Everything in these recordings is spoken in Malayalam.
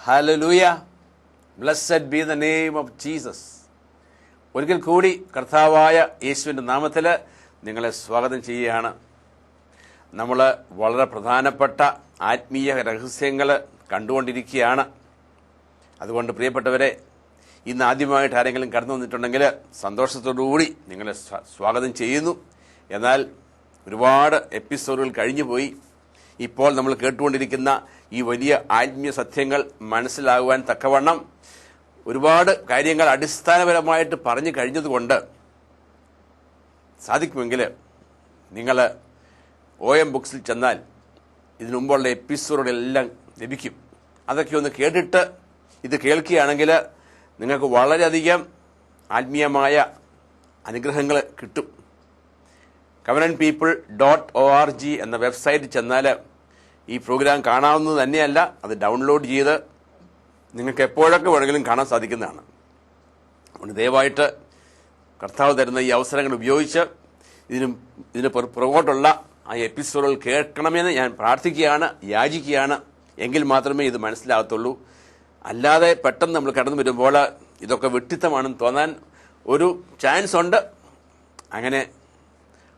Hallelujah. Blessed B the name of Jesus. ഒരിക്കൽ കൂടി കർത്താവായ യേശുവിൻ്റെ നാമത്തിൽ നിങ്ങളെ സ്വാഗതം ചെയ്യുകയാണ്. നമ്മൾ വളരെ പ്രധാനപ്പെട്ട ആത്മീയ രഹസ്യങ്ങൾ കണ്ടുകൊണ്ടിരിക്കുകയാണ്. അതുകൊണ്ട് പ്രിയപ്പെട്ടവരെ, ഇന്ന് ആദ്യമായിട്ട് ആരെങ്കിലും കടന്നു വന്നിട്ടുണ്ടെങ്കിൽ സന്തോഷത്തോടുകൂടി നിങ്ങളെ സ്വാഗതം ചെയ്യുന്നു. എന്നാൽ ഒരുപാട് എപ്പിസോഡുകൾ കഴിഞ്ഞുപോയി. ഇപ്പോൾ നമ്മൾ കേട്ടുകൊണ്ടിരിക്കുന്ന ഈ വലിയ ആത്മീയ സത്യങ്ങൾ മനസ്സിലാകുവാൻ തക്കവണ്ണം ഒരുപാട് കാര്യങ്ങൾ അടിസ്ഥാനപരമായിട്ട് പറഞ്ഞു കഴിഞ്ഞതുകൊണ്ട് സാധിക്കുമെങ്കിൽ നിങ്ങൾ OM ബുക്സിൽ ചെന്നാൽ ഇതിനു മുമ്പുള്ള എപ്പിസോഡുകളെല്ലാം ലഭിക്കും. അതൊക്കെ ഒന്ന് കേട്ടിട്ട് ഇത് കേൾക്കുകയാണെങ്കിൽ നിങ്ങൾക്ക് വളരെയധികം ആത്മീയമായ അനുഗ്രഹങ്ങൾ കിട്ടും. covenantpeople.org എന്ന വെബ്സൈറ്റിൽ ചെന്നാൽ ഈ പ്രോഗ്രാം കാണാവുന്നത് തന്നെയല്ല, അത് ഡൗൺലോഡ് ചെയ്ത് നിങ്ങൾക്ക് എപ്പോഴൊക്കെ വേണമെങ്കിലും കാണാൻ സാധിക്കുന്നതാണ്. അതുകൊണ്ട് ദയവായിട്ട് കർത്താവ് തരുന്ന ഈ അവസരങ്ങൾ ഉപയോഗിച്ച് ഇതിന് പുറകോട്ടുള്ള ആ എപ്പിസോഡുകൾ കേൾക്കണമെന്ന് ഞാൻ പ്രാർത്ഥിക്കുകയാണ്, യാചിക്കുകയാണ്. എങ്കിൽ മാത്രമേ ഇത് മനസ്സിലാകത്തുള്ളൂ. അല്ലാതെ പെട്ടെന്ന് നമ്മൾ കടന്നു വരുമ്പോൾ ഇതൊക്കെ വിഡ്ഢിത്തമാണെന്ന് തോന്നാൻ ഒരു ചാൻസ് ഉണ്ട്. അങ്ങനെ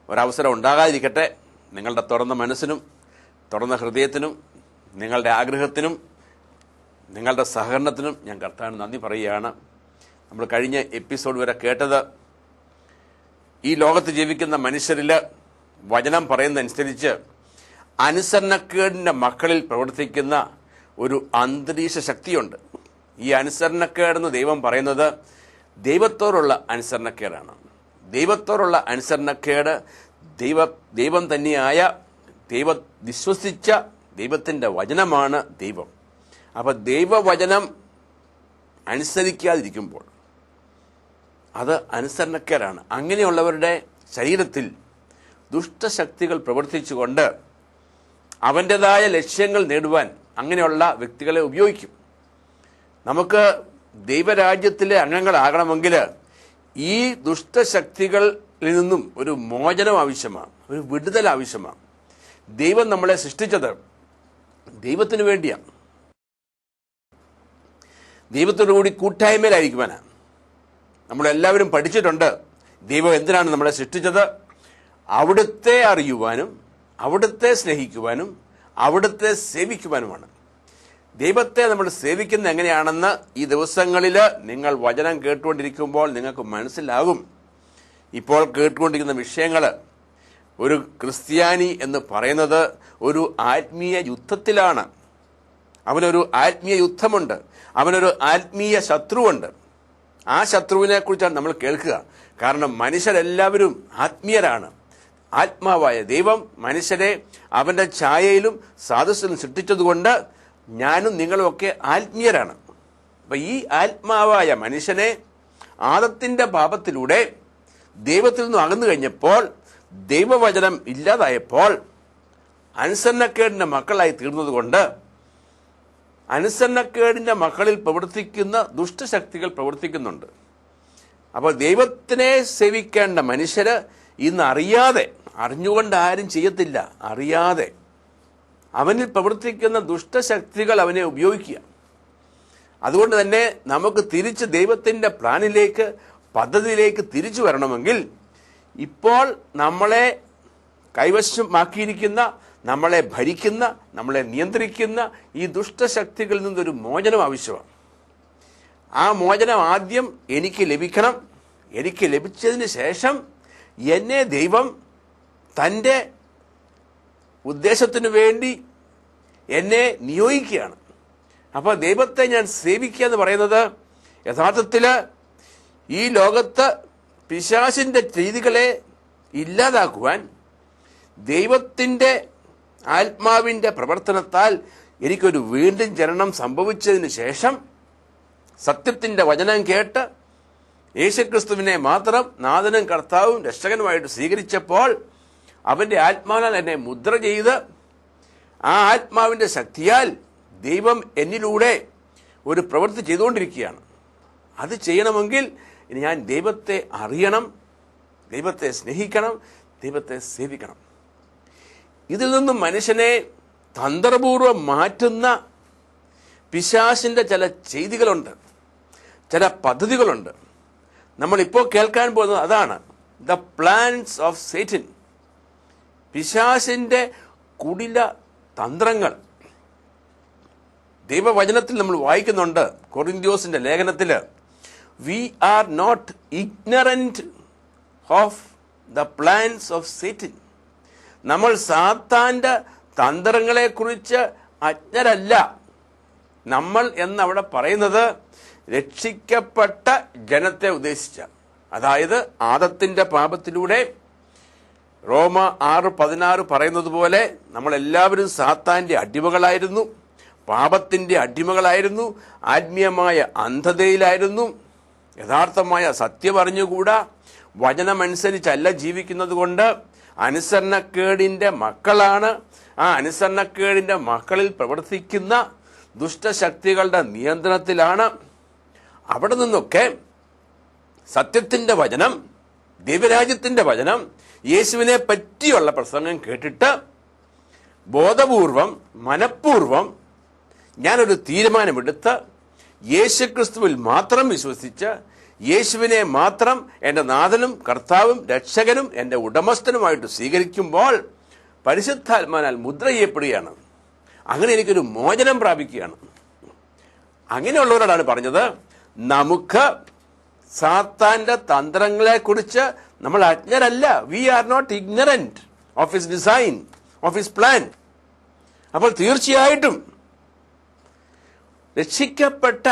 ഒരവസരം ഉണ്ടാകാതിരിക്കട്ടെ. നിങ്ങളുടെ തുറന്ന മനസ്സിനും തുറന്ന ഹൃദയത്തിനും നിങ്ങളുടെ ആഗ്രഹത്തിനും നിങ്ങളുടെ സഹകരണത്തിനും ഞാൻ കർത്താവിന് നന്ദി പറയുകയാണ്. നമ്മൾ കഴിഞ്ഞ എപ്പിസോഡ് വരെ കേട്ടത്, ഈ ലോകത്ത് ജീവിക്കുന്ന മനുഷ്യരിൽ വചനം പറയുന്നതനുസരിച്ച് അനുസരണക്കേടിൻ്റെ മക്കളിൽ പ്രവർത്തിക്കുന്ന ഒരു അന്തരീക്ഷ ശക്തിയുണ്ട്. ഈ അനുസരണക്കേടെന്ന് ദൈവം പറയുന്നത് ദൈവത്തോടുള്ള അനുസരണക്കേടാണ്. ദൈവത്തോടുള്ള അനുസരണക്കേട് ദൈവം തന്നെയായ വിശ്വസിച്ച ദൈവത്തിൻ്റെ വചനമാണ് ദൈവം. അപ്പോൾ ദൈവവചനം അനുസരിക്കാതിരിക്കുമ്പോൾ അത് അനുസരണക്കേടാണ്. അങ്ങനെയുള്ളവരുടെ ശരീരത്തിൽ ദുഷ്ടശക്തികൾ പ്രവർത്തിച്ചുകൊണ്ട് അവൻ്റെതായ ലക്ഷ്യങ്ങൾ നേടുവാൻ അങ്ങനെയുള്ള വ്യക്തികളെ ഉപയോഗിക്കും. നമുക്ക് ദൈവരാജ്യത്തിലെ അംഗങ്ങളാകണമെങ്കിൽ ഈ ദുഷ്ടശക്തികളിൽ നിന്നും ഒരു മോചനം ആവശ്യമാണ്, ഒരു വിടുതൽ ആവശ്യമാണ്. ദൈവം നമ്മളെ സൃഷ്ടിച്ചത് ദൈവത്തിന് വേണ്ടിയാണ്, ദൈവത്തോടു കൂടി കൂട്ടായ്മയിലായിരിക്കുവാനാണ്. നമ്മളെല്ലാവരും പഠിച്ചിട്ടുണ്ട് ദൈവം എന്തിനാണ് നമ്മളെ സൃഷ്ടിച്ചത്. അവിടുത്തെ അറിയുവാനും അവിടുത്തെ സ്നേഹിക്കുവാനും അവിടുത്തെ സേവിക്കുവാനുമാണ്. ദൈവത്തെ നമ്മൾ സേവിക്കുന്ന എങ്ങനെയാണെന്ന് ഈ ദിവസങ്ങളിൽ നിങ്ങൾ വചനം കേട്ടുകൊണ്ടിരിക്കുമ്പോൾ നിങ്ങൾക്ക് മനസ്സിലാകും. ഇപ്പോൾ കേട്ടുകൊണ്ടിരിക്കുന്ന വിഷയങ്ങൾ, ഒരു ക്രിസ്ത്യാനി എന്ന് പറയുന്നത് ഒരു ആത്മീയ യുദ്ധത്തിലാണ്. അവനൊരു ആത്മീയ യുദ്ധമുണ്ട്, അവനൊരു ആത്മീയ ശത്രുവുണ്ട്. ആ ശത്രുവിനെ കുറിച്ചാണ് നമ്മൾ കേൾക്കുക. കാരണം മനുഷ്യരെല്ലാവരും ആത്മീയരാണ്. ആത്മാവായ ദൈവം മനുഷ്യരെ അവൻ്റെ ഛായയിലും സാദൃശ്യത്തിലും സൃഷ്ടിച്ചതുകൊണ്ട് ഞാനും നിങ്ങളുമൊക്കെ ആത്മീയരാണ്. അപ്പം ഈ ആത്മാവായ മനുഷ്യനെ ആദത്തിൻ്റെ പാപത്തിലൂടെ ദൈവത്തിൽ നിന്നും അകന്നു കഴിഞ്ഞപ്പോൾ, ദൈവവചനം ഇല്ലാതായപ്പോൾ അനുസരണക്കേടിൻ്റെ മക്കളായി തീർന്നതുകൊണ്ട് അനുസരണക്കേടിൻ്റെ മക്കളിൽ പ്രവർത്തിക്കുന്ന ദുഷ്ടശക്തികൾ പ്രവർത്തിക്കുന്നുണ്ട്. അപ്പോൾ ദൈവത്തിനെ സേവിക്കേണ്ട മനുഷ്യർ ഇന്ന് അറിഞ്ഞുകൊണ്ട് ആരും ചെയ്യത്തില്ല, അറിയാതെ അവനിൽ പ്രവർത്തിക്കുന്ന ദുഷ്ടശക്തികൾ അവനെ ഉപയോഗിക്കുക. അതുകൊണ്ട് തന്നെ നമുക്ക് തിരിച്ച് ദൈവത്തിൻ്റെ പ്ലാനിലേക്ക്, പദ്ധതിയിലേക്ക് തിരിച്ചു വരണമെങ്കിൽ ഇപ്പോൾ നമ്മളെ കൈവശമാക്കിയിരിക്കുന്ന, നമ്മളെ ഭരിക്കുന്ന, നമ്മളെ നിയന്ത്രിക്കുന്ന ഈ ദുഷ്ടശക്തികളിൽ നിന്നൊരു മോചനം ആവശ്യമാണ്. ആ മോചനം ആദ്യം എനിക്ക് ലഭിക്കണം. എനിക്ക് ലഭിച്ചതിന് ശേഷം എന്നെ ദൈവം തൻ്റെ ഉദ്ദേശത്തിനു വേണ്ടി എന്നെ നിയോഗിക്കുകയാണ്. അപ്പോൾ ദൈവത്തെ ഞാൻ സേവിക്കുക എന്ന് പറയുന്നത് യഥാർത്ഥത്തിൽ ഈ ലോകത്ത് പിശാചിൻ്റെ രീതികളെ ഇല്ലാതാക്കുവാൻ ദൈവത്തിൻ്റെ ആത്മാവിൻ്റെ പ്രവർത്തനത്താൽ എനിക്കൊരു വീണ്ടും ജനനം സംഭവിച്ചതിന് ശേഷം സത്യത്തിൻ്റെ വചനം കേട്ട് യേശുക്രിസ്തുവിനെ മാത്രം നാഥനും കർത്താവും രക്ഷകനുമായിട്ട് സ്വീകരിച്ചപ്പോൾ അവൻ്റെ ആത്മാവിനാൽ എന്നെ മുദ്ര ചെയ്ത് ആ ആത്മാവിൻ്റെ ശക്തിയാൽ ദൈവം എന്നിലൂടെ ഒരു പ്രവൃത്തി ചെയ്തുകൊണ്ടിരിക്കുകയാണ്. അത് ചെയ്യണമെങ്കിൽ ഞാൻ ദൈവത്തെ അറിയണം, ദൈവത്തെ സ്നേഹിക്കണം, ദൈവത്തെ സേവിക്കണം. ഇതിൽ നിന്നും മനുഷ്യനെ തന്ത്രപൂർവ്വം മാറ്റുന്ന പിശാചിന്റെ ചില ചെയ്തികളുണ്ട്, ചില പദ്ധതികളുണ്ട്. നമ്മളിപ്പോൾ കേൾക്കാൻ പോകുന്നത് അതാണ്, ദ പ്ലാൻസ് ഓഫ് സേറ്റൻ. പിശാചിന്റെ കുടില തന്ത്രങ്ങൾ. ദൈവവചനത്തിൽ നമ്മൾ വായിക്കുന്നുണ്ട്, കൊറിന്ത്യോസിന്റെ ലേഖനത്തിൽ, we are not ignorant of the plans of Satan. നമ്മൾ സാത്താന്റെ തന്ത്രങ്ങളെക്കുറിച്ച് അജ്ഞരല്ല. നമ്മൾ എന്നവിടെ പറയുന്നത് രക്ഷിക്കപ്പെട്ട ജനത്തെ ഉദ്ദേശിച്ച, അതായത് ആദത്തിന്റെ പാപത്തിലൂടെ റോമ 6:16 പറയുന്നത് പോലെ നമ്മളെല്ലാവരും സാത്താന്റെ അടിമകളായിരുന്നു, പാപത്തിന്റെ അടിമകളായിരുന്നു, ആത്മീയമായ അന്ധതയിലായിരുന്നു, യഥാർത്ഥമായ സത്യം അറിഞ്ഞുകൂടാ, വചനമനുസരിച്ചല്ല ജീവിക്കുന്നത് കൊണ്ട് അനുസരണക്കേടിന്റെ മക്കളാണ്. ആ അനുസരണക്കേടിന്റെ മക്കളിൽ പ്രവർത്തിക്കുന്ന ദുഷ്ടശക്തികളുടെ നിയന്ത്രണത്തിലാണ്. അവിടെ നിന്നൊക്കെ സത്യത്തിന്റെ വചനം, ദൈവരാജ്യത്തിന്റെ വചനം, യേശുവിനെ പറ്റിയുള്ള പ്രസംഗം കേട്ടിട്ട് ബോധപൂർവം, മനഃപൂർവം ഞാനൊരു തീരുമാനമെടുത്ത് യേശുക്രിസ്തുവിൽ മാത്രം വിശ്വസിച്ച് യേശുവിനെ മാത്രം എൻ്റെ നാഥനും കർത്താവും രക്ഷകനും എൻ്റെ ഉടമസ്ഥനുമായിട്ട് സ്വീകരിക്കുമ്പോൾ പരിശുദ്ധാത്മാനാൽ മുദ്ര ചെയ്യപ്പെടുകയാണ്. അങ്ങനെ എനിക്കൊരു മോചനം പ്രാപിക്കുകയാണ്. അങ്ങനെയുള്ളവരോടാണ് പറഞ്ഞത്, നമുക്ക് സാത്താന്റെ തന്ത്രങ്ങളെക്കുറിച്ച് നമ്മൾ അജ്ഞരല്ല. We are not ignorant of his design, of his plan. അപ്പോൾ തീർച്ചയായിട്ടും രക്ഷിക്കപ്പെട്ട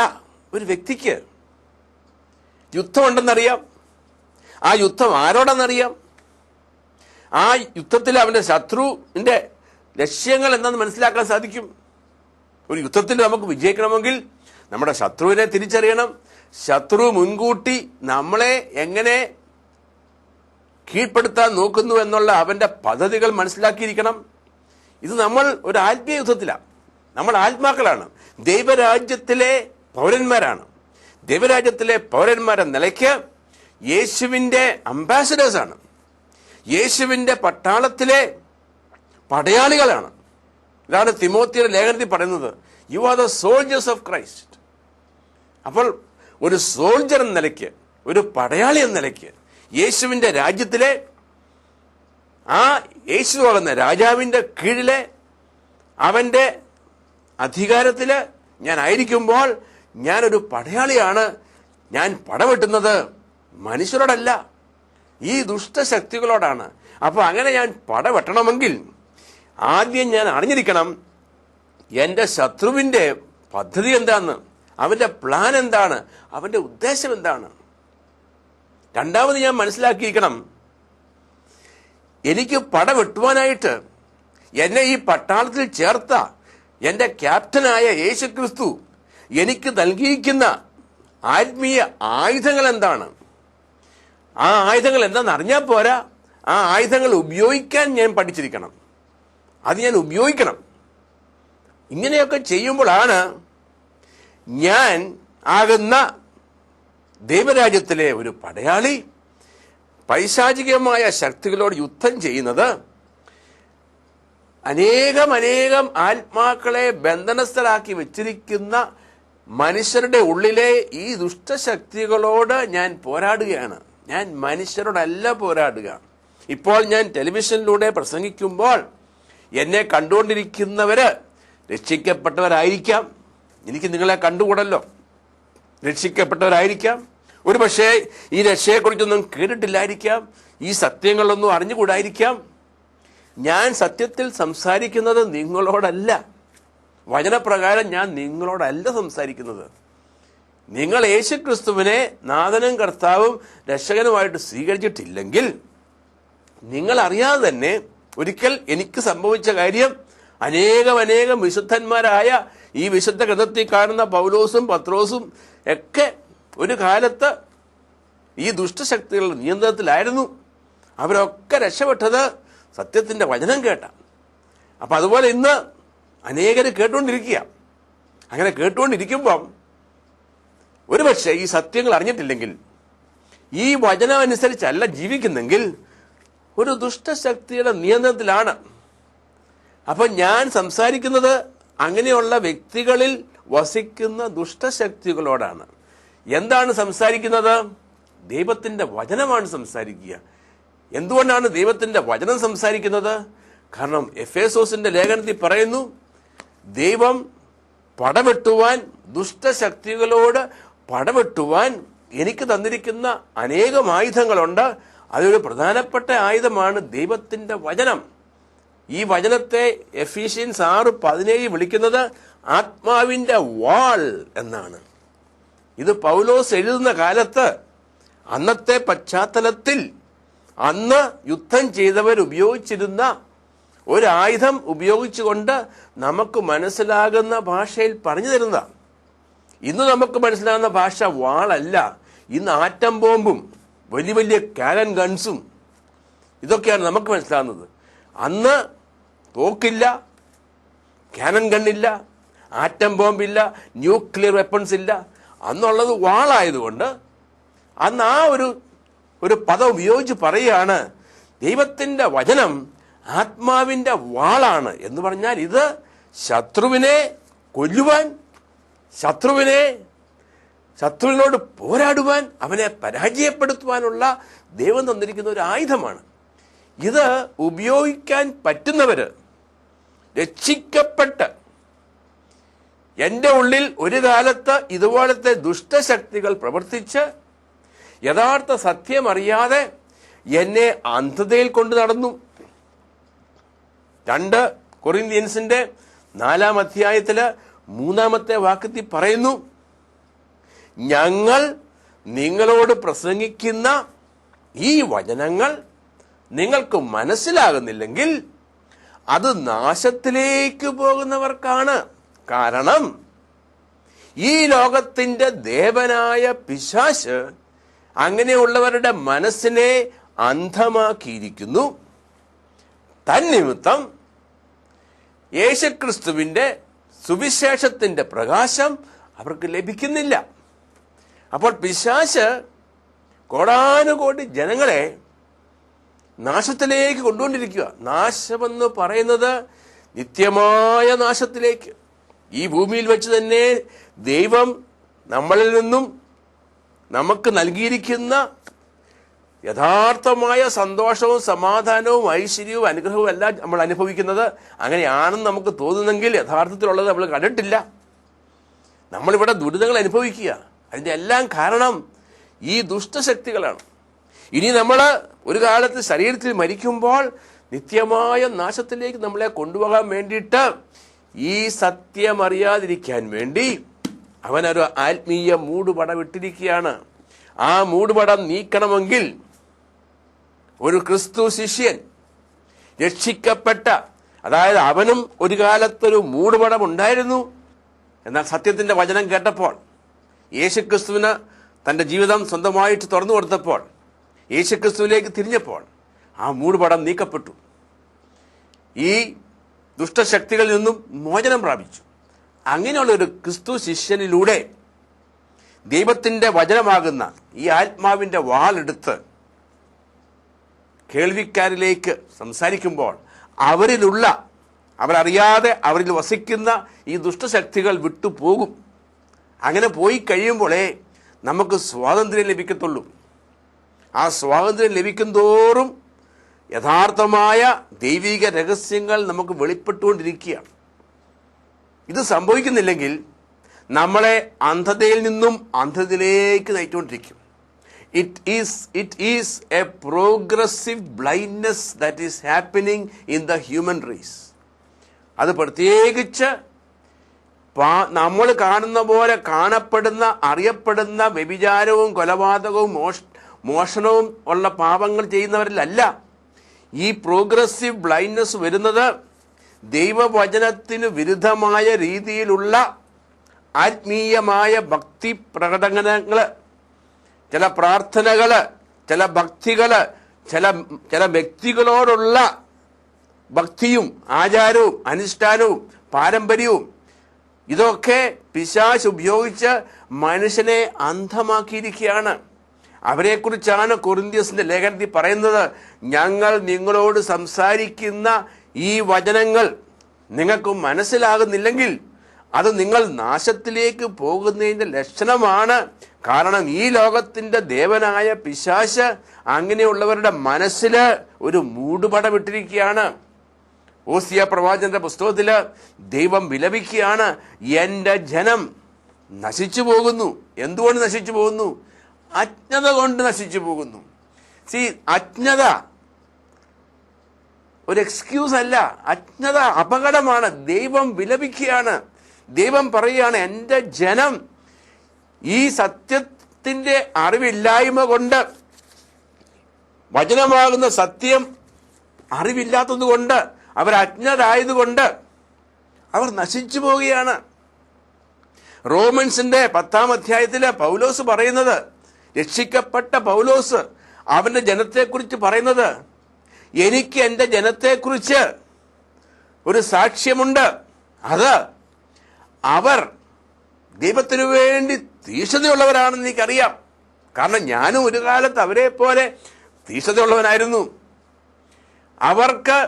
ഒരു വ്യക്തിക്ക് യുദ്ധമുണ്ടെന്നറിയാം. ആ യുദ്ധം ആരോടെന്നറിയാം. ആ യുദ്ധത്തിൽ അവന്റെ ശത്രുവിന്റെ ലക്ഷ്യങ്ങൾ എന്താണെന്ന് മനസ്സിലാക്കാൻ സാധിക്കും. ഒരു യുദ്ധത്തിൽ നമുക്ക് വിജയിക്കണമെങ്കിൽ നമ്മുടെ ശത്രുവിനെ തിരിച്ചറിയണം. ശത്രു മുൻകൂട്ടി നമ്മളെ എങ്ങനെ കീഴ്പ്പെടുത്താൻ നോക്കുന്നു എന്നുള്ള അവന്റെ പദ്ധതികൾ മനസ്സിലാക്കിയിരിക്കണം. ഇത് നമ്മൾ ഒരു ആത്മീയ യുദ്ധത്തിലാണ്. നമ്മൾ ആത്മാക്കളാണ്, ദൈവരാജ്യത്തിലെ പൗരന്മാരാണ്. ദൈവരാജ്യത്തിലെ പൗരന്മാരെന്ന നിലയ്ക്ക് യേശുവിൻ്റെ അംബാസഡേഴ്സാണ്, യേശുവിൻ്റെ പട്ടാളത്തിലെ പടയാളികളാണ്. ഇതാണ് തിമോത്തിയുടെ ലേഖനത്തിൽ പറയുന്നത്, you are the soldiers of Christ. അപ്പോൾ ഒരു സോൾജർ എന്ന നിലയ്ക്ക്, ഒരു പടയാളി എന്ന നിലയ്ക്ക് യേശുവിൻ്റെ രാജ്യത്തിലെ ആ യേശുവാകുന്ന രാജാവിൻ്റെ കീഴിലെ അവൻ്റെ അധികാരത്തിൽ ഞാൻ ആയിരിക്കുമ്പോൾ ഞാനൊരു പടയാളിയാണ്. ഞാൻ പടവെട്ടുന്നത് മനുഷ്യരോടല്ല, ഈ ദുഷ്ടശക്തികളോടാണ്. അപ്പോൾ അങ്ങനെ ഞാൻ പടവെട്ടണമെങ്കിൽ ആദ്യം ഞാൻ അറിഞ്ഞിരിക്കണം എൻ്റെ ശത്രുവിൻ്റെ പദ്ധതി എന്താണെന്ന്, അവൻ്റെ പ്ലാൻ എന്താണ്, അവൻ്റെ ഉദ്ദേശം എന്താണ്. രണ്ടാമത് ഞാൻ മനസ്സിലാക്കിയിരിക്കണം, എനിക്ക് പടവെട്ടുവാനായിട്ട് എന്നെ ഈ പട്ടാളത്തിൽ ചേർത്ത എൻ്റെ ക്യാപ്റ്റനായ യേശുക്രിസ്തു എനിക്ക് നൽകിയിരിക്കുന്ന ആത്മീയ ആയുധങ്ങൾ എന്താണ്. ആ ആയുധങ്ങൾ എന്താണെന്ന് അറിഞ്ഞാൽ പോരാ, ആ ആയുധങ്ങൾ ഉപയോഗിക്കാൻ ഞാൻ പഠിച്ചിരിക്കണം, അത് ഞാൻ ഉപയോഗിക്കണം. ഇങ്ങനെയൊക്കെ ചെയ്യുമ്പോഴാണ് ഞാൻ ആകുന്ന ദൈവരാജ്യത്തിലെ ഒരു പടയാളി പൈശാചികമായ ശക്തികളോട് യുദ്ധം ചെയ്യുന്നത്. അനേകം ആത്മാക്കളെ ബന്ധനസ്ഥരാക്കി വെച്ചിരിക്കുന്ന മനുഷ്യരുടെ ഉള്ളിലെ ഈ ദുഷ്ടശക്തികളോട് ഞാൻ പോരാടുകയാണ്. ഞാൻ മനുഷ്യരോടല്ല പോരാടുക. ഇപ്പോൾ ഞാൻ ടെലിവിഷനിലൂടെ പ്രസംഗിക്കുമ്പോൾ എന്നെ കണ്ടുകൊണ്ടിരിക്കുന്നവര് രക്ഷിക്കപ്പെട്ടവരായിരിക്കാം. എനിക്ക് നിങ്ങളെ കണ്ടുകൂടല്ലോ, രക്ഷിക്കപ്പെട്ടവരായിരിക്കാം. ഒരു പക്ഷേ ഈ രക്ഷയെക്കുറിച്ചൊന്നും കേട്ടിട്ടില്ലായിരിക്കാം, ഈ സത്യങ്ങളൊന്നും അറിഞ്ഞുകൂടായിരിക്കാം. ഞാൻ സത്യത്തിൽ സംസാരിക്കുന്നത് നിങ്ങളോടല്ല, വചനപ്രകാരം ഞാൻ നിങ്ങളോടല്ല സംസാരിക്കുന്നത്. നിങ്ങൾ യേശുക്രിസ്തുവിനെ നാഥനും കർത്താവും രക്ഷകനുമായിട്ട് സ്വീകരിച്ചിട്ടില്ലെങ്കിൽ നിങ്ങൾ അറിയാതെ തന്നെ ഒരിക്കൽ എനിക്ക് സംഭവിച്ച കാര്യം അനേകം വിശുദ്ധന്മാരായ ഈ വിശുദ്ധ ഗ്രന്ഥത്തിൽ കാണുന്ന പൗലോസും പത്രോസും ഒക്കെ ഒരു കാലത്ത് ഈ ദുഷ്ടശക്തികളുടെ നിയന്ത്രണത്തിലായിരുന്നു. അവരൊക്കെ രക്ഷപ്പെട്ടത് സത്യത്തിന്റെ വചനം കേട്ട. അപ്പൊ അതുപോലെ ഇന്ന് അനേകര് കേട്ടുകൊണ്ടിരിക്കുക. അങ്ങനെ കേട്ടുകൊണ്ടിരിക്കുമ്പം ഒരുപക്ഷെ ഈ സത്യങ്ങൾ അറിഞ്ഞിട്ടില്ലെങ്കിൽ, ഈ വചനം അനുസരിച്ചല്ല ജീവിക്കുന്നെങ്കിൽ ഒരു ദുഷ്ടശക്തിയുടെ നിയന്ത്രണത്തിലാണ്. അപ്പൊ ഞാൻ സംസാരിക്കുന്നത് അങ്ങനെയുള്ള വ്യക്തികളിൽ വസിക്കുന്ന ദുഷ്ടശക്തികളോടാണ്. എന്താണ് സംസാരിക്കുന്നത്? ദൈവത്തിൻ്റെ വചനമാണ് സംസാരിക്കുക. എന്തുകൊണ്ടാണ് ദൈവത്തിൻ്റെ വചനം സംസാരിക്കുന്നത്? കാരണം എഫേസോസിന്റെ ലേഖനത്തിൽ പറയുന്നു, ദൈവം പടവെട്ടുവാൻ, ദുഷ്ടശക്തികളോട് പടവെട്ടുവാൻ എനിക്ക് തന്നിരിക്കുന്ന അനേകം ആയുധങ്ങളുണ്ട്. അതിലൊരു പ്രധാനപ്പെട്ട ആയുധമാണ് ദൈവത്തിൻ്റെ വചനം. ഈ വചനത്തെ എഫീഷ്യൻസ് 6:17 വിളിക്കുന്നത് ആത്മാവിൻ്റെ വാൾ എന്നാണ്. ഇത് പൗലോസ് എഴുതുന്ന കാലത്ത് അന്നത്തെ പശ്ചാത്തലത്തിൽ അന്ന് യുദ്ധം ചെയ്തവർ ഉപയോഗിച്ചിരുന്ന ഒരായുധം ഉപയോഗിച്ചുകൊണ്ട് നമുക്ക് മനസ്സിലാകുന്ന ഭാഷയിൽ പറഞ്ഞു തരുന്നതാണ്. ഇന്ന് നമുക്ക് മനസ്സിലാകുന്ന ഭാഷ വാളല്ല. ഇന്ന് ആറ്റം ബോംബും വലിയ വലിയ കാനൻ ഗൺസും ഇതൊക്കെയാണ് നമുക്ക് മനസ്സിലാകുന്നത്. അന്ന് തോക്കില്ല, കാനൻ ഗണ്ണില്ല, ആറ്റം ബോംബില്ല, ന്യൂക്ലിയർ വെപ്പൺസ് ഇല്ല. അന്നുള്ളത് വാളായതുകൊണ്ട് അന്ന് ആ ഒരു പദം ഉപയോഗിച്ച് പറയുകയാണ്, ദൈവത്തിൻ്റെ വചനം ആത്മാവിൻ്റെ വാളാണ് എന്ന് പറഞ്ഞാൽ ഇത് ശത്രുവിനെ കൊല്ലുവാൻ, ശത്രുവിനോട് പോരാടുവാൻ, അവനെ പരാജയപ്പെടുത്തുവാനുള്ള ദൈവം തന്നിരിക്കുന്ന ഒരു ആയുധമാണ്. ഇത് ഉപയോഗിക്കാൻ പറ്റുന്നവര് രക്ഷിക്കപ്പെട്ട്, എൻ്റെ ഉള്ളിൽ ഒരു കാലത്ത് ഇതുപോലത്തെ ദുഷ്ടശക്തികൾ പ്രവർത്തിച്ച് യഥാർത്ഥ സത്യം അറിയാതെ എന്നെ അന്ധതയിൽ കൊണ്ട് നടന്നു. 2 കൊറിന്ത്യൻസിന്റെ 4-ാം അധ്യായത്തില് 3-ാമത്തെ വാക്യത്തിൽ പറയുന്നു, ഞങ്ങൾ നിങ്ങളോട് പ്രസംഗിക്കുന്ന ഈ വചനങ്ങൾ നിങ്ങൾക്ക് മനസ്സിലാകുന്നില്ലെങ്കിൽ അത് നാശത്തിലേക്ക് പോകുന്നവർക്കാണ്. കാരണം ഈ ലോകത്തിന്റെ ദേവനായ പിശാച് അങ്ങനെയുള്ളവരുടെ മനസ്സിനെ അന്ധമാക്കിയിരിക്കുന്നു. തന്നിമിത്തം യേശുക്രിസ്തുവിന്റെ സുവിശേഷത്തിന്റെ പ്രകാശം അവർക്ക് ലഭിക്കുന്നില്ല. അപ്പോൾ പിശാച് കോടാനുകോടി ജനങ്ങളെ നാശത്തിലേക്ക് കൊണ്ടുകൊണ്ടിരിക്കുക. നാശമെന്ന് പറയുന്നത് നിത്യമായ നാശത്തിലേക്ക്. ഈ ഭൂമിയിൽ വെച്ച് തന്നെ ദൈവം നമ്മളിൽ നിന്നും നമുക്ക് നൽകിയിരിക്കുന്ന യഥാർത്ഥമായ സന്തോഷവും സമാധാനവും ഐശ്വര്യവും അനുഗ്രഹവും എല്ലാം നമ്മൾ അനുഭവിക്കുന്നത് അങ്ങനെയാണെന്ന് നമുക്ക് തോന്നുന്നെങ്കിൽ യഥാർത്ഥത്തിലുള്ളത് നമ്മൾ കണ്ടിട്ടില്ല. നമ്മളിവിടെ ദുരിതങ്ങൾ അനുഭവിക്കുക. അതിൻ്റെ എല്ലാം കാരണം ഈ ദുഷ്ടശക്തികളാണ്. ഇനി നമ്മൾ ഒരു കാലത്ത് ശരീരത്തിൽ മരിക്കുമ്പോൾ നിത്യമായ നാശത്തിലേക്ക് നമ്മളെ കൊണ്ടുപോകാൻ വേണ്ടിയിട്ട് ഈ സത്യം അറിയാതിരിക്കാൻ വേണ്ടി അവനൊരു ആത്മീയ മൂടുപടം ഇട്ടിരിക്കുകയാണ്. ആ മൂടുപടം നീക്കണമെങ്കിൽ ഒരു ക്രിസ്തു ശിഷ്യൻ രക്ഷിക്കപ്പെട്ട, അതായത് അവനും ഒരു കാലത്തൊരു മൂടുപടം ഉണ്ടായിരുന്നു. എന്നാൽ സത്യത്തിന്റെ വചനം കേട്ടപ്പോൾ, യേശുക്രിസ്തുവിന് തന്റെ ജീവിതം സ്വന്തമായിട്ട് തുറന്നു കൊടുത്തപ്പോൾ, യേശുക്രിസ്തുവിലേക്ക് തിരിഞ്ഞപ്പോൾ ആ മൂടുപടം നീക്കപ്പെട്ടു. ഈ ദുഷ്ടശക്തികളിൽ നിന്നും മോചനം പ്രാപിച്ചു. അങ്ങനെയുള്ള ഒരു ക്രിസ്തു ശിഷ്യനിലൂടെ ദൈവത്തിന്റെ വചനമാകുന്ന ഈ ആത്മാവിന്റെ വാളെടുത്ത് കേൾവിക്കാരിലേക്ക് സംസാരിക്കുമ്പോൾ അവരറിയാതെ അവരിൽ വസിക്കുന്ന ഈ ദുഷ്ടശക്തികൾ വിട്ടുപോകും. അങ്ങനെ പോയി കഴിയുമ്പോഴേ നമുക്ക് സ്വാതന്ത്ര്യം ലഭിക്കത്തുള്ളൂ. ആ സ്വാതന്ത്ര്യം ലഭിക്കും തോറും യഥാർത്ഥമായ ദൈവിക രഹസ്യങ്ങൾ നമുക്ക് വെളിപ്പെട്ടുകൊണ്ടിരിക്കുകയാണ്. ഇത് സംഭവിക്കുന്നില്ലെങ്കിൽ നമ്മളെ അന്ധതയിൽ നിന്നും അന്ധതയിലേക്ക് നയിച്ചുകൊണ്ടിരിക്കും. It is a progressive blindness that is happening in the human race. അത് പ്രത്യേകിച്ച് നമ്മൾ കാണുന്ന പോലെ കാണപ്പെടുന്ന, അറിയപ്പെടുന്ന വ്യഭിചാരവും കൊലപാതകവും മോഷണവും ഉള്ള പാപങ്ങൾ ചെയ്യുന്നവരിലല്ല. ഈ പ്രോഗ്രസീവ് ബ്ലൈൻഡ്നെസ് വരുന്നത് ദൈവവചനത്തിന് വിരുദ്ധമായ രീതിയിലുള്ള ആത്മീയമായ ഭക്തി പ്രകടനങ്ങള്, ചില പ്രാർത്ഥനകള്, ചില ഭക്തികള്, ചില വ്യക്തികളോടുള്ള ഭക്തിയും ആചാരവും അനുഷ്ഠാനവും പാരമ്പര്യവും, ഇതൊക്കെ പിശാച് ഉപയോഗിച്ച് മനുഷ്യനെ അന്ധമാക്കിയിരിക്കുകയാണ്. അവരെക്കുറിച്ചാണ് കൊരിന്ത്യസിന്റെ ലേഖനത്തിൽ പറയുന്നത്, ഞങ്ങൾ നിങ്ങളോട് സംസാരിക്കുന്ന ഈ വചനങ്ങൾ നിങ്ങൾക്ക് മനസ്സിലാകുന്നില്ലെങ്കിൽ അത് നിങ്ങൾ നാശത്തിലേക്ക് പോകുന്നതിൻ്റെ ലക്ഷണമാണ്. കാരണം ഈ ലോകത്തിൻ്റെ ദേവനായ പിശാച് അങ്ങനെയുള്ളവരുടെ മനസ്സിൽ ഒരു മൂടുപടമിട്ടിരിക്കുകയാണ്. ഓസിയ പ്രവാചകന്റെ പുസ്തകത്തിൽ ദൈവം വിലപിക്കുകയാണ്, എൻ്റെ ജനം നശിച്ചു പോകുന്നു. എന്തുകൊണ്ട് നശിച്ചു പോകുന്നു? അജ്ഞത കൊണ്ട് നശിച്ചു പോകുന്നു. അജ്ഞത ഒരു എക്സ്ക്യൂസ് അല്ല, അജ്ഞത അപകടമാണ്. ദൈവം വിലപിക്കുകയാണ്. ദൈവം പറയുകയാണ്, എൻ്റെ ജനം ഈ സത്യത്തിൻ്റെ അറിവില്ലായ്മ കൊണ്ട്, വചനമാകുന്ന സത്യം അറിവില്ലാത്തത് കൊണ്ട്, അവർ അജ്ഞരായതുകൊണ്ട് അവർ നശിച്ചു പോവുകയാണ്. റോമൻസിന്റെ 10-ാം അധ്യായത്തില് പൗലോസ് പറയുന്നത്, രക്ഷിക്കപ്പെട്ട പൗലോസ് അവന്റെ ജനത്തെക്കുറിച്ച് പറയുന്നത്, എനിക്ക് എൻ്റെ ജനത്തെക്കുറിച്ച് ഒരു സാക്ഷ്യമുണ്ട്. അത് അവർ ദൈവത്തിനു വേണ്ടി തീഷ്ണതയുള്ളവരാണെന്ന് എനിക്കറിയാം. കാരണം ഞാനും ഒരു കാലത്ത് അവരെ പോലെ തീഷ്ണതയുള്ളവനായിരുന്നു. അവർക്ക്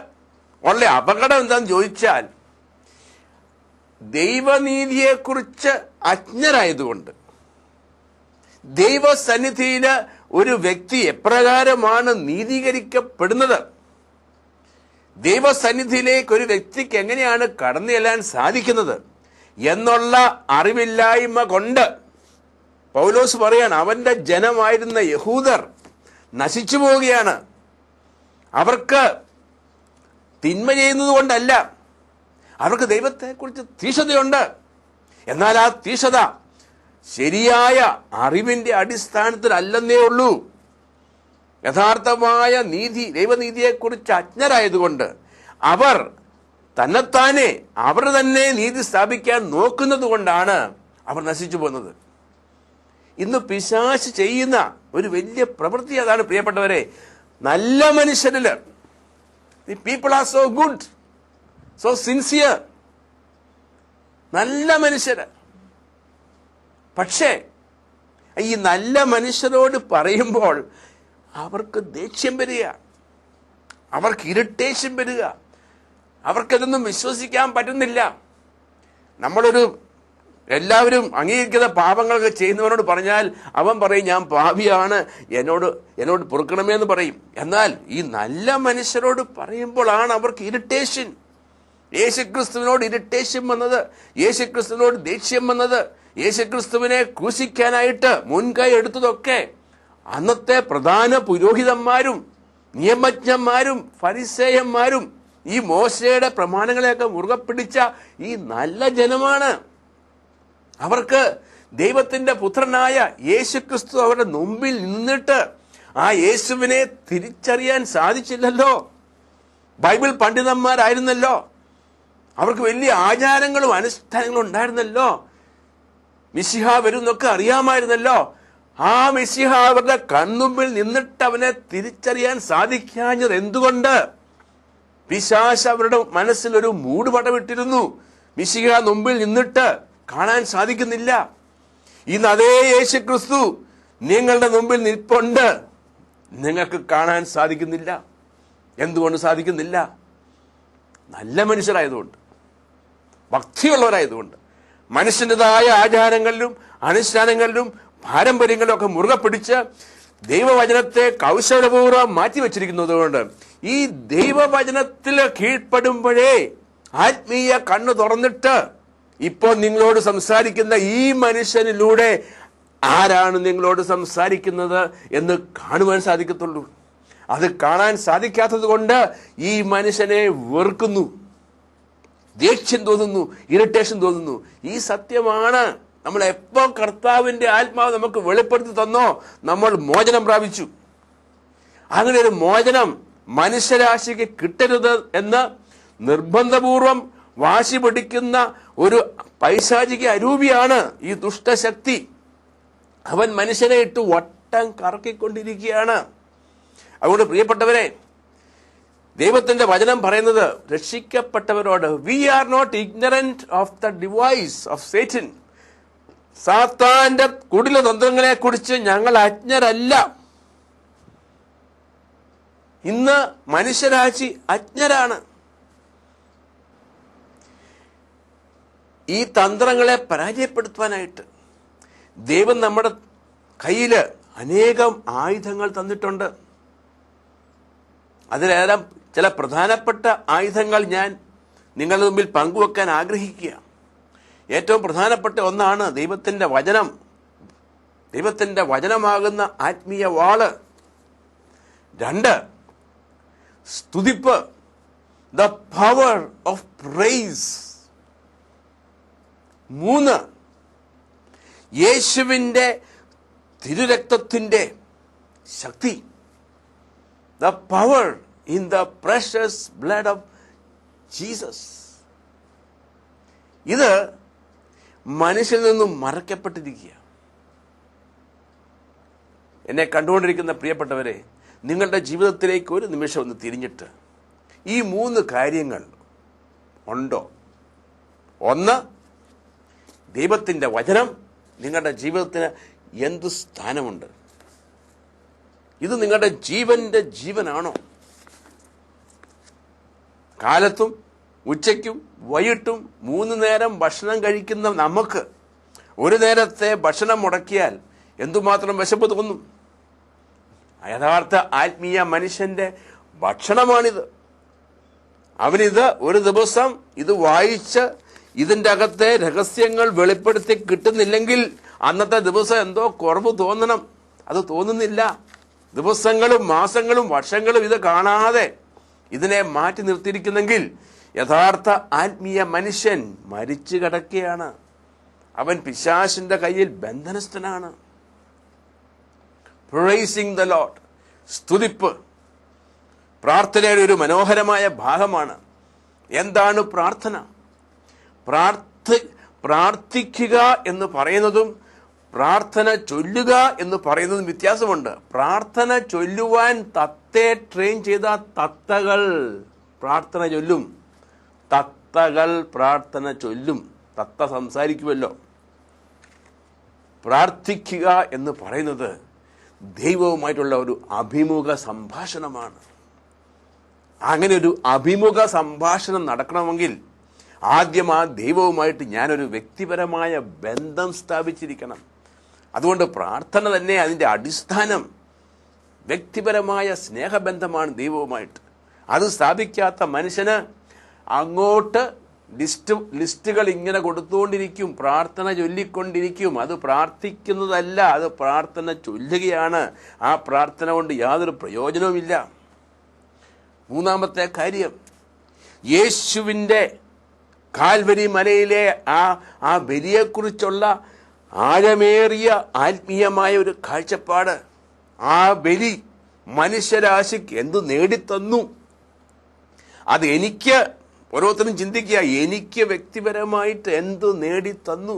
ഉള്ള അപകടം എന്താണെന്ന് ചോദിച്ചാൽ, ദൈവനീതിയെക്കുറിച്ച് അജ്ഞരായതുകൊണ്ട്. ദൈവസന്നിധിയിൽ ഒരു വ്യക്തി എപ്രകാരമാണ് നീതീകരിക്കപ്പെടുന്നത്, ദൈവസന്നിധിയിലേക്ക് ഒരു വ്യക്തിക്ക് എങ്ങനെയാണ് കടന്നു ചെല്ലാൻ സാധിക്കുന്നത് എന്നുള്ള അറിവില്ലായ്മ കൊണ്ട് പൗലോസ് പറയാണ്, അവന്റെ ജനമായിരുന്ന യഹൂദർ നശിച്ചു പോവുകയാണ്. അവർക്ക് തിന്മ ചെയ്യുന്നത് കൊണ്ടല്ല, അവർക്ക് ദൈവത്തെക്കുറിച്ച് തീഷ്ണതയുണ്ട്. എന്നാൽ ആ തീഷ്ണത ശരിയായ അറിവിന്റെ അടിസ്ഥാനത്തിലല്ലെന്നേ ഉള്ളൂ. യഥാർത്ഥമായ നീതി, ദൈവനീതിയെക്കുറിച്ച് അജ്ഞരായതുകൊണ്ട് അവർ തന്നെത്താനെ അവർ തന്നെ നീതി സ്ഥാപിക്കാൻ നോക്കുന്നത് കൊണ്ടാണ് അവർ നശിച്ചു പോകുന്നത്. ഇന്ന് പിശാച് ചെയ്യുന്ന ഒരു വലിയ പ്രവൃത്തി അതാണ് പ്രിയപ്പെട്ടവരെ. നല്ല മനുഷ്യരില്, the people are so good, so sincere, നല്ല മനുഷ്യര്. പക്ഷേ ഈ നല്ല മനുഷ്യരോട് പറയുമ്പോൾ അവർക്ക് ദേഷ്യം വരിക, അവർക്ക് ഇറിറ്റേഷൻ വരിക, അവർക്കതൊന്നും വിശ്വസിക്കാൻ പറ്റുന്നില്ല. എല്ലാവരും അംഗീകരിക്കുന്ന പാപങ്ങളൊക്കെ ചെയ്യുന്നവനോട് പറഞ്ഞാൽ അവൻ പറയും, ഞാൻ പാപിയാണ്, എന്നോട് പൊറുക്കണമേ എന്ന് പറയും. എന്നാൽ ഈ നല്ല മനുഷ്യരോട് പറയുമ്പോഴാണ് അവർക്ക് ഇറിറ്റേഷൻ. യേശുക്രിസ്തുവിനോട് ഇറിറ്റേഷൻ വന്നത്, യേശുക്രിസ്തുവിനോട് ദേഷ്യം വന്നത്, യേശുക്രിസ്തുവിനെ ക്രൂശിക്കാനായിട്ട് മുൻകൈ എടുത്തതൊക്കെ അന്നത്തെ പ്രധാന പുരോഹിതന്മാരും നിയമജ്ഞന്മാരും ഫരിസേയന്മാരും ഈ മോശയുടെ പ്രമാണങ്ങളെയൊക്കെ മുറുകെ പിടിച്ച ഈ നല്ല ജനമാണ്. അവർക്ക് ദൈവത്തിന്റെ പുത്രനായ യേശുക്രിസ്തു അവരുടെ മുമ്പിൽ നിന്നിട്ട് ആ യേശുവിനെ തിരിച്ചറിയാൻ സാധിച്ചില്ലല്ലോ. ബൈബിൾ പണ്ഡിതന്മാരായിരുന്നല്ലോ, അവർക്ക് വലിയ ആചാരങ്ങളും അനുഷ്ഠാനങ്ങളും ഉണ്ടായിരുന്നല്ലോ, മിശിഹ വരുന്നൊക്കെ അറിയാമായിരുന്നല്ലോ. ആ മിശിഹ അവരുടെ കൺമുമ്പിൽ നിന്നിട്ട് അവനെ തിരിച്ചറിയാൻ സാധിക്കാഞ്ഞത് എന്തുകൊണ്ട്? പിശാച് അവരുടെ മനസ്സിൽ ഒരു മൂടുപടമിട്ടിരുന്നു. മിശിഹ മുമ്പിൽ നിന്നിട്ട് കാണാൻ സാധിക്കുന്നില്ല. ഇന്ന് അതേ യേശുക്രിസ്തു നിങ്ങളുടെ മുമ്പിൽ നിൽപ്പുണ്ട്, നിങ്ങൾക്ക് കാണാൻ സാധിക്കുന്നില്ല. എന്തുകൊണ്ട് സാധിക്കുന്നില്ല? നല്ല മനുഷ്യരായതുകൊണ്ട്, ഭക്തിയുള്ളവരായതുകൊണ്ട്, മനുഷ്യൻ്റെതായ ആചാരങ്ങളിലും അനുഷ്ഠാനങ്ങളിലും പാരമ്പര്യങ്ങളിലും ഒക്കെ മുറുകെ പിടിച്ച് ദൈവവചനത്തെ കൗശലപൂർവ്വം മാറ്റിവെച്ചിരിക്കുന്നത് കൊണ്ട് ഈ ദൈവവചനത്തിൽ കീഴ്പ്പെടുമ്പോഴേ ആത്മീയ കണ്ണു തുറന്നിട്ട് ഇപ്പോൾ നിങ്ങളോട് സംസാരിക്കുന്ന ഈ മനുഷ്യനിലൂടെ ആരാണ് നിങ്ങളോട് സംസാരിക്കുന്നത് എന്ന് കാണുവാൻ സാധിക്കത്തുള്ളൂ. അത് കാണാൻ സാധിക്കാത്തത് കൊണ്ട് ഈ മനുഷ്യനെ വെറുക്കുന്നു, ദേഷ്യം തോന്നുന്നു, ഇറിറ്റേഷൻ തോന്നുന്നു. ഈ സത്യമാണ്. നമ്മൾ എപ്പോ കർത്താവിന്റെ ആത്മാവ് നമുക്ക് വെളിപ്പെടുത്തി തന്നോ നമ്മൾ മോചനം പ്രാപിച്ചു. അങ്ങനെ ഒരു മോചനം മനുഷ്യരാശിക്ക് കിട്ടരുത് എന്ന് നിർബന്ധപൂർവം വാശി പിടിക്കുന്ന ഒരു പൈശാചിക അരൂപിയാണ് ഈ ദുഷ്ടശക്തി. അവൻ മനുഷ്യനെ ഇട്ട് വട്ടം കറക്കിക്കൊണ്ടിരിക്കുകയാണ്. അതുകൊണ്ട് പ്രിയപ്പെട്ടവരെ, ദൈവത്തിന്റെ വചനം പറയുന്നത് രക്ഷിക്കപ്പെട്ടവരോട്, we are not ignorant of the device of Satan. സാത്താന്റെ കുടില തന്ത്രങ്ങളെ കുറിച്ച് ഞങ്ങൾ അജ്ഞരല്ല. ഇന്ന് മനുഷ്യരാശി അജ്ഞരാണ്. ഈ തന്ത്രങ്ങളെ പരാജയപ്പെടുത്തുവാനായിട്ട് ദൈവം നമ്മുടെ കയ്യിൽ അനേകം ആയുധങ്ങൾ തന്നിട്ടുണ്ട്. അതിലേറെ ചില പ്രധാനപ്പെട്ട ആയുധങ്ങൾ ഞാൻ നിങ്ങളുടെ മുമ്പിൽ പങ്കുവെക്കാൻ ആഗ്രഹിക്കുക. ഏറ്റവും പ്രധാനപ്പെട്ട ഒന്നാണ് ദൈവത്തിൻ്റെ വചനം, ദൈവത്തിൻ്റെ വചനമാകുന്ന ആത്മീയ വാള്. 2, സ്തുതിപ്പ്, ദ പവർ ഓഫ് പ്രൈസ്. 3, യേശുവിൻ്റെ തിരുരക്തത്തിൻ്റെ ശക്തി, the power in the precious blood of Jesus. ഇത് മനുഷ്യനിൽ നിന്നും മറയ്ക്കപ്പെട്ടിരിക്കുക. എന്നെ കണ്ടുകൊണ്ടിരിക്കുന്ന പ്രിയപ്പെട്ടവരെ, നിങ്ങളുടെ ജീവിതത്തിലേക്ക് ഒരു നിമിഷം ഒന്ന് തിരിഞ്ഞിട്ട് ഈ 3 കാര്യങ്ങൾ ഉണ്ടോ? 1, ദൈവത്തിൻ്റെ വചനം നിങ്ങളുടെ ജീവിതത്തിന് എന്ത് സ്ഥാനമുണ്ട്? ഇത് നിങ്ങളുടെ ജീവന്റെ ജീവനാണോ? കാലത്തും ഉച്ചയ്ക്കും വൈകിട്ടും 3 നേരം ഭക്ഷണം കഴിക്കുന്ന നമുക്ക് ഒരു നേരത്തെ ഭക്ഷണം മുടക്കിയാൽ എന്തുമാത്രം വിശപ്പ് തോന്നും. യഥാർത്ഥ ആത്മീയ മനുഷ്യന്റെ ഭക്ഷണമാണിത്. അവനിത് ഒരു ദിവസം ഇത് വായിച്ച് ഇതിൻ്റെ അകത്തെ രഹസ്യങ്ങൾ വെളിപ്പെടുത്തി കിട്ടുന്നില്ലെങ്കിൽ അന്നത്തെ ദിവസം എന്തോ കുറവ് തോന്നണം. അത് തോന്നുന്നില്ല. ദിവസങ്ങളും മാസങ്ങളും വർഷങ്ങളും ഇത് കാണാതെ ഇതിനെ മാറ്റി നിർത്തിയിരിക്കുന്നെങ്കിൽ യഥാർത്ഥ ആത്മീയ മനുഷ്യൻ മരിച്ചു കിടക്കുകയാണ്. അവൻ പിശാചിന്റെ കയ്യിൽ ബന്ധനസ്ഥനാണ്. പ്രൈസിംഗ് ദ ലോർഡ്, സ്തുതിപ്പ് പ്രാർത്ഥനയുടെ ഒരു മനോഹരമായ ഭാഗമാണ്. എന്താണ് പ്രാർത്ഥന? പ്രാർത്ഥിക്കുക എന്ന് പറയുന്നതും പ്രാർത്ഥന ചൊല്ലുക എന്ന് പറയുന്നതും വ്യത്യാസമുണ്ട്. പ്രാർത്ഥന ചൊല്ലുവാൻ തത്തയെ ട്രെയിൻ ചെയ്ത തത്തകൾ പ്രാർത്ഥന ചൊല്ലും. തത്തകൾ പ്രാർത്ഥന ചൊല്ലും. തത്ത സംസാരിക്കുമല്ലോ. പ്രാർത്ഥിക്കുക എന്ന് പറയുന്നത് ദൈവവുമായിട്ടുള്ള ഒരു അഭിമുഖ സംഭാഷണമാണ്. അങ്ങനെ ഒരു അഭിമുഖ സംഭാഷണം നടക്കണമെങ്കിൽ ആദ്യം ആ ദൈവവുമായിട്ട് ഞാനൊരു വ്യക്തിപരമായ ബന്ധം സ്ഥാപിച്ചിരിക്കണം. അതുകൊണ്ട് പ്രാർത്ഥന തന്നെ അതിൻ്റെ അടിസ്ഥാനം വ്യക്തിപരമായ സ്നേഹബന്ധമാണ് ദൈവവുമായിട്ട്. അത് സ്ഥാപിക്കാത്ത മനുഷ്യന് അങ്ങോട്ട് ലിസ്റ്റുകൾ ഇങ്ങനെ കൊടുത്തുകൊണ്ടിരിക്കും, പ്രാർത്ഥന ചൊല്ലിക്കൊണ്ടിരിക്കും. അത് പ്രാർത്ഥിക്കുന്നതല്ല, അത് പ്രാർത്ഥന ചൊല്ലുകയാണ്. ആ പ്രാർത്ഥന കൊണ്ട് യാതൊരു പ്രയോജനവുമില്ല. 3-ാമത്തെ കാര്യം, യേശുവിൻ്റെ കാൽവരി മലയിലെ ആ ബലിയെക്കുറിച്ചുള്ള ആഴമേറിയ ആത്മീയമായ ഒരു കാഴ്ചപ്പാട്. ആ ബലി മനുഷ്യരാശിക്ക് എന്തു നേടിത്തന്നു? അത് എനിക്ക് ഓരോരുത്തരും ചിന്തിക്കുക, എനിക്ക് വ്യക്തിപരമായിട്ട് എന്തു നേടിത്തന്നു?